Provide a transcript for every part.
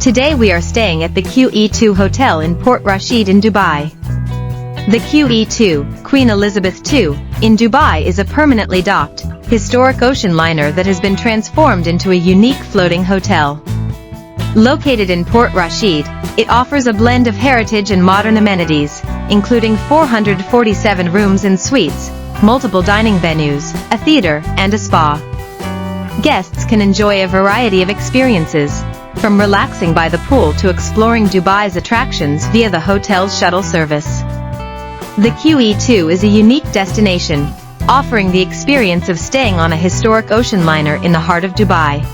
Today we are staying at the QE2 Hotel in Port Rashid in Dubai. The QE2, Queen Elizabeth II, in Dubai is a permanently docked, historic ocean liner that has been transformed into a unique floating hotel. Located in Port Rashid, it offers a blend of heritage and modern amenities, including 447 rooms and suites, multiple dining venues, a theater, and a spa. Guests can enjoy a variety of experiences, from relaxing by the pool to exploring Dubai's attractions via the hotel's shuttle service. The QE2 is a unique destination, offering the experience of staying on a historic ocean liner in the heart of Dubai.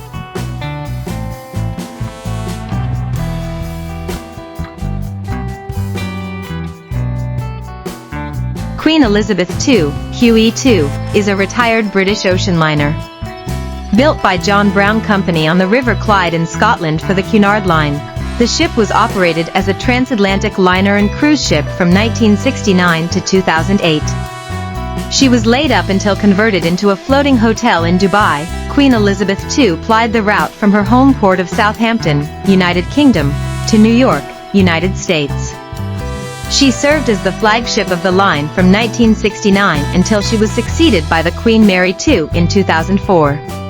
Queen Elizabeth II, QE2, is a retired British ocean liner. Built by John Brown Company on the River Clyde in Scotland for the Cunard Line, the ship was operated as a transatlantic liner and cruise ship from 1969 to 2008. She was laid up until converted into a floating hotel in Dubai. Queen Elizabeth II plied the route from her home port of Southampton, United Kingdom, to New York, United States. She served as the flagship of the line from 1969 until she was succeeded by the Queen Mary II in 2004.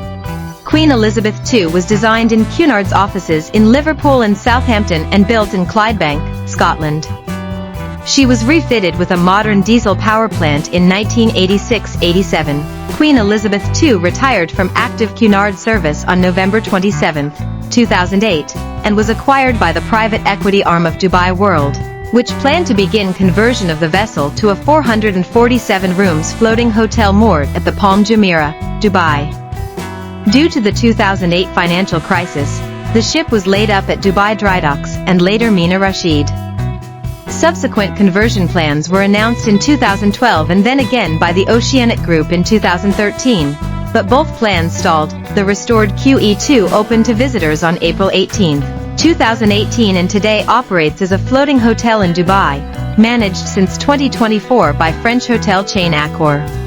Queen Elizabeth II was designed in Cunard's offices in Liverpool and Southampton and built in Clydebank, Scotland. She was refitted with a modern diesel power plant in 1986-87. Queen Elizabeth II retired from active Cunard service on November 27, 2008, and was acquired by the private equity arm of Dubai World, which planned to begin conversion of the vessel to a 447 rooms floating hotel moored at the Palm Jumeirah, Dubai. Due to the 2008 financial crisis, the ship was laid up at Dubai Dry Docks and later Mina Rashid. Subsequent conversion plans were announced in 2012 and then again by the Oceanic Group in 2013, but both plans stalled. The restored QE2 opened to visitors on April 18, 2018 and today operates as a floating hotel in Dubai, managed since 2024 by French hotel chain Accor.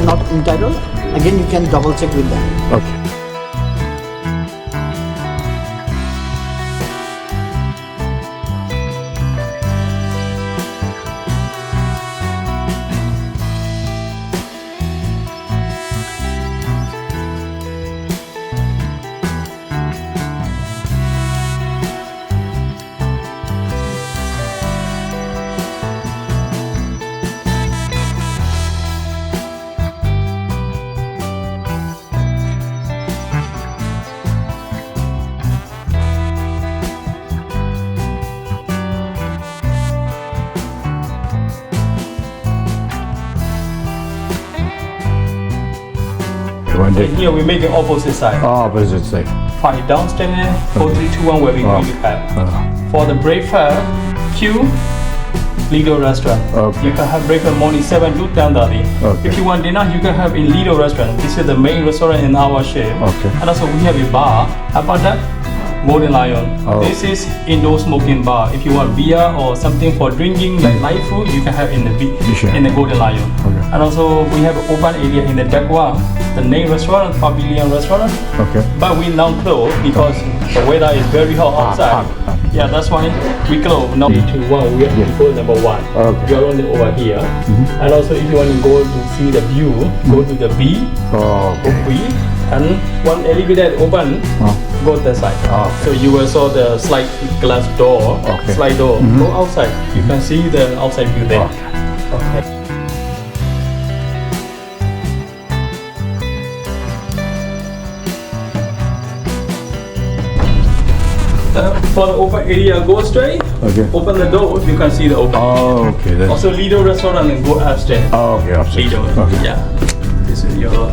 not entitled, again you can double check with them. Okay. And here we make the opposite side. Opposite side. Fine, downstairs, 4, 3, 2, 1, where we going to have. For the breakfast, Q, Lido restaurant. Okay. You can have breakfast morning 7 to 10:30. Okay. If you want dinner, you can have in Lido restaurant. This is the main restaurant in our shape. Okay. And also we have a bar. About that, Golden Lion. Oh. This is indoor smoking bar. If you want beer or something for drinking like light food, you can have in the Sure. in the Golden Lion. Okay. And also we have an open area in the back wall, the main restaurant, Pavilion restaurant. Okay. But we now close because the weather is very hot outside. hot. Yeah, that's why we close. Now 3, 2, 1, we have to go number 1. Okay. We are only over here. And also if you want to go to see the view, go to the B, Oh, go okay. B, and one elevator open, go that side. Okay. So you will saw the slide glass door, Okay. slide door. Go outside. You can see the outside view there. Okay. For the open area, go straight. Okay. Open the door, you can see the open. Oh, okay. That's, Also, Lido restaurant and go upstairs. oh, okay. Upstairs. Lido. Okay. Yeah. This is your.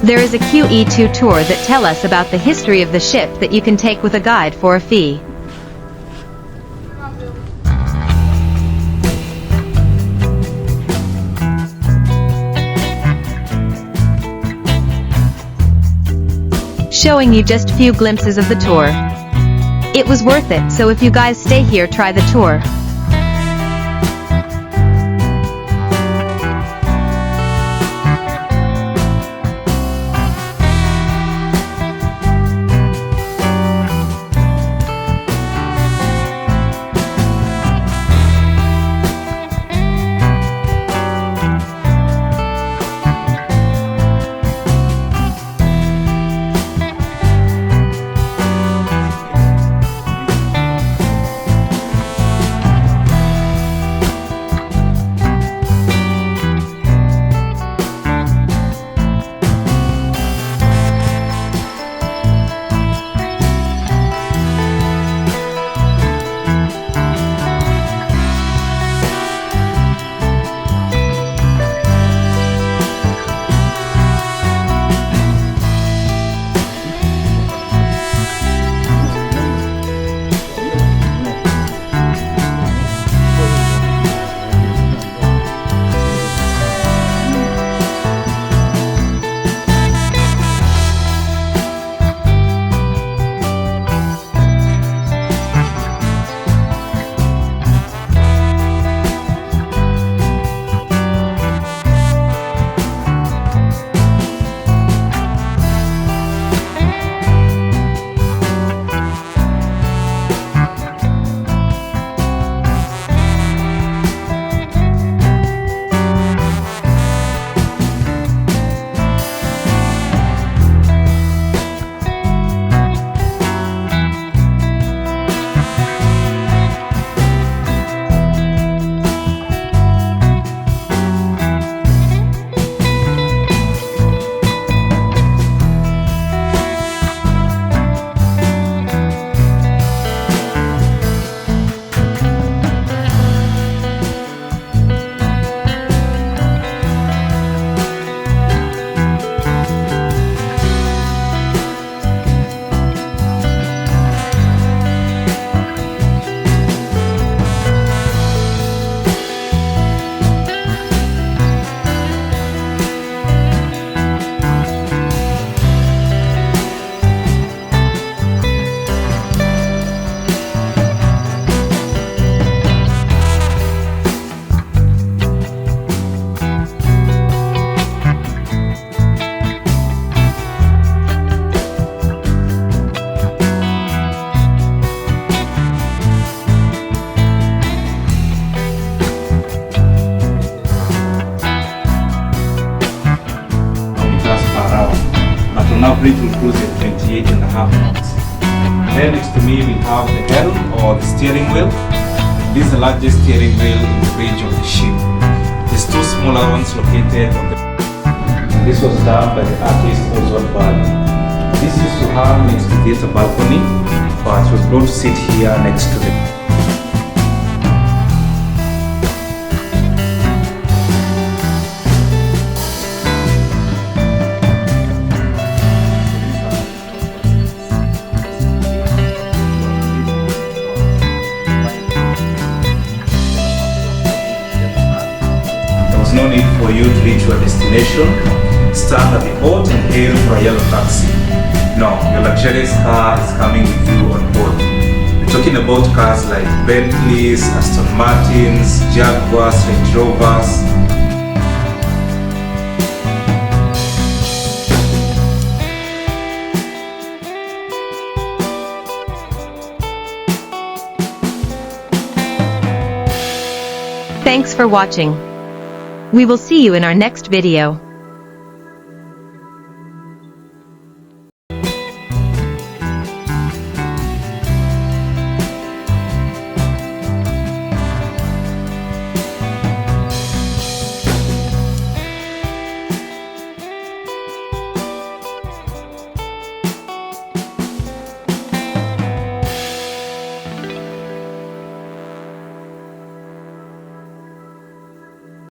There is a QE2 tour that tell us about the history of the ship that you can take with a guide for a fee. Showing you just few glimpses of the tour. It was worth it, so if you guys stay here, try the tour. Average will cruise at 28.5 knots. Then next to me we have the helm or the steering wheel. This is the largest steering wheel in the bridge of the ship. There's two smaller ones located on the... This was done by the artist Oswald Bali. This used to have next to this a balcony, but it was brought to sit here next to the... No need for you to reach your destination, stand at the port and hail for a yellow taxi. No, your luxurious car is coming with you on board. We're talking about cars like Bentleys, Aston Martins, Jaguars, Range Rovers. Thanks for watching. We will see you in our next video.